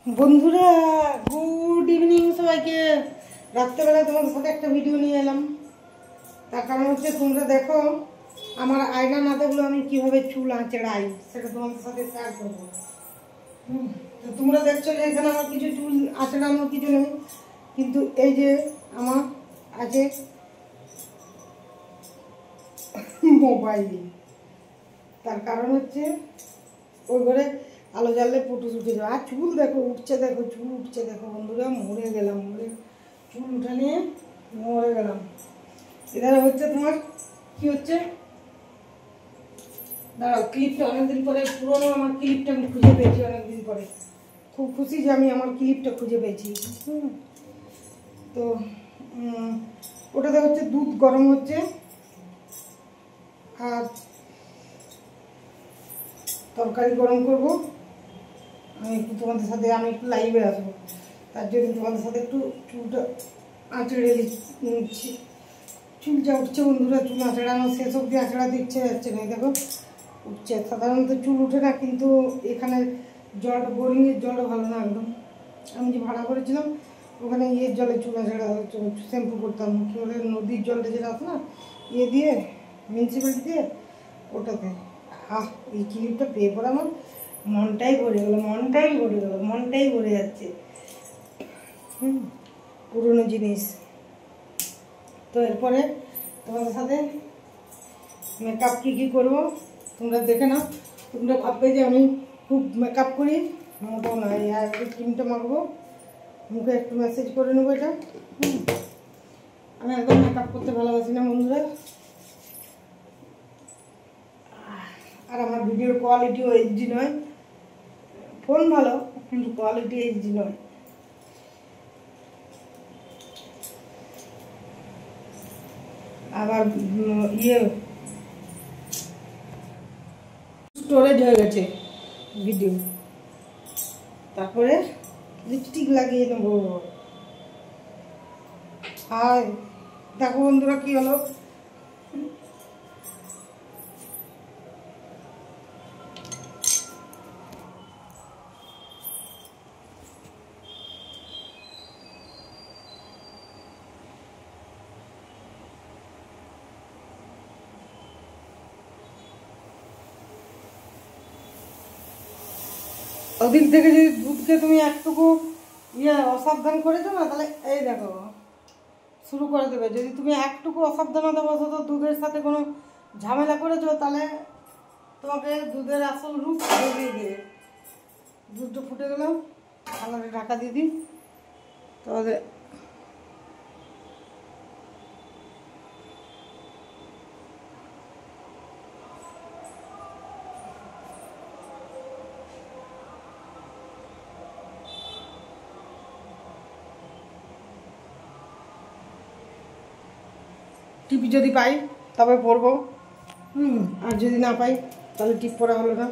বন্ধুরা good evening সবাইকে। রাত্রেবেলা তোমাদের সাথে একটা ভিডিও নিয়ে এলাম। তার কারণ হচ্ছে তোমরা দেখো আমার আয়না না দেখলো আমি কিভাবে চুল আঁচড়াই, সেটা তোমাদের সাথে শেয়ার করবো। তো তোমরা দেখছো যে এখানে আমার কিছু চুল আঁচড়ানোর কিছু নেই, কিন্তু এই যে আমার আছে মোবাইল। তার কারণ হচ্ছে ওই ঘরে আলো জ্বাললে পুটুস উঠে যাবে। আর চুল দেখো উঠছে, দেখো চুল উঠছে, দেখো বন্ধুরা মরে গেলাম, চুল উঠে নিয়ে মরে গেলাম। এধারে হচ্ছে তোমার কি হচ্ছে, দাঁড়াও, ক্লিপটা অনেকদিন পরে, পুরোনো আমার ক্লিপটা আমি খুঁজে পেয়েছি অনেকদিন পরে। খুব খুশি যে আমি আমার ক্লিপটা খুঁজে পেয়েছি। তো ওটাতে হচ্ছে দুধ গরম হচ্ছে, আর তরকারি গরম করবো। আমি একটু তোমাদের সাথে, আমি একটু লাইভে আসবো, তার জন্য তোমাদের সাথে একটু চুলটা আঁচড়ে নিচ্ছি। চুল যা উঠছে বন্ধুরা, চুল আঁচড়ানো শেষ অবধি আঁচড়াতে ইচ্ছে যাচ্ছে না। দেখো উঠছে, সাধারণত চুল উঠে না, কিন্তু এখানে জলটা, বোরিংয়ের জলটা ভালো না একদম। আমি যে ভাড়া করেছিলাম ওখানে ইয়ের জলে চুল আঁচড়া শ্যাম্পু করতাম, কী বলে নদীর জলটা যেটা আছে না, ইয়ে দিয়ে মিউনিসিপ্যালিটি দিয়ে, ওটাতে। এই ক্লিপটা পেয়ে পরে আমার মনটাই ভরে গেলো, মনটাই ভরে যাচ্ছে। পুরনো জিনিস। তো এরপরে তোমাদের সাথে মেকআপ কী করবো তোমরা দেখে নাও। তোমরা ভাববে যে আমি খুব মেকআপ করি, মোটাও না। আর একটু ক্রিমটা মাখবো, মুখে একটু ম্যাসেজ করে নেবো এটা। আমি একদম মেকআপ করতে ভালোবাসি না বন্ধুরা। আর আমার ভিডিওর কোয়ালিটিও এইচডি নয়, ফোন ভালো কিন্তু কোয়ালিটি এইচডি নয়। আবার ইয়ে স্টোরেজ হয়ে গেছে ভিডিও। তারপরে লিপস্টিক লাগিয়ে নেবো। আর দেখো বন্ধুরা কি হলো, ওদিক থেকে যদি দুধকে তুমি একটুকু অসাবধান করেছো না, তাহলে এই দেখো শুরু করে দেবে। যদি তুমি একটুকু অসাবধানতা বশত দুধের সাথে কোনো ঝামেলা করেছো, তাহলে তোমাকে দুধের আসল রূপ বেরিয়ে দেবে। দুধটা ফুটে গেলাম, থালাটা ঢাকা দিয়ে দিই। তাহলে টিপ যদি পাই তবে পরবো, আর যদি না পাই তাহলে টিপ পরা হলো না।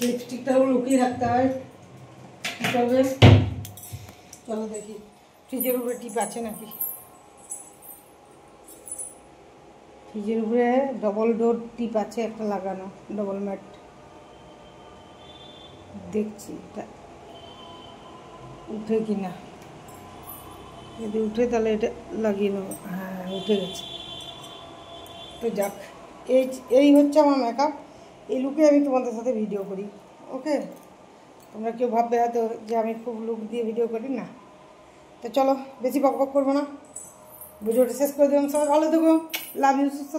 লিপস্টিকটাও লুকিয়ে রাখতে হয়, কী করবে। চলো দেখি ফ্রিজের উপরে টিপ আছে নাকি। ফ্রিজের উপরে ডবল ডোর টিপ আছে একটা লাগানো, ডবল ম্যাট। দেখছি এটা উঠে কিনা, যদি উঠে তাহলে এটা লাগিয়ে নেবো। হ্যাঁ উঠে গেছে। তো যাক, এই হচ্ছে আমার মেকআপ। এই লুকে আমি তোমাদের সাথে ভিডিও করি। ওকে, তোমরা কেউ ভাববে হয়তো যে আমি খুব লুক দিয়ে ভিডিও করি না। তো চলো বেশি বক বক করবো না, ভিডিওটা শেষ করে দিলাম। সবাই ভালো থেকো, লাভ ইউ, সুস্থ।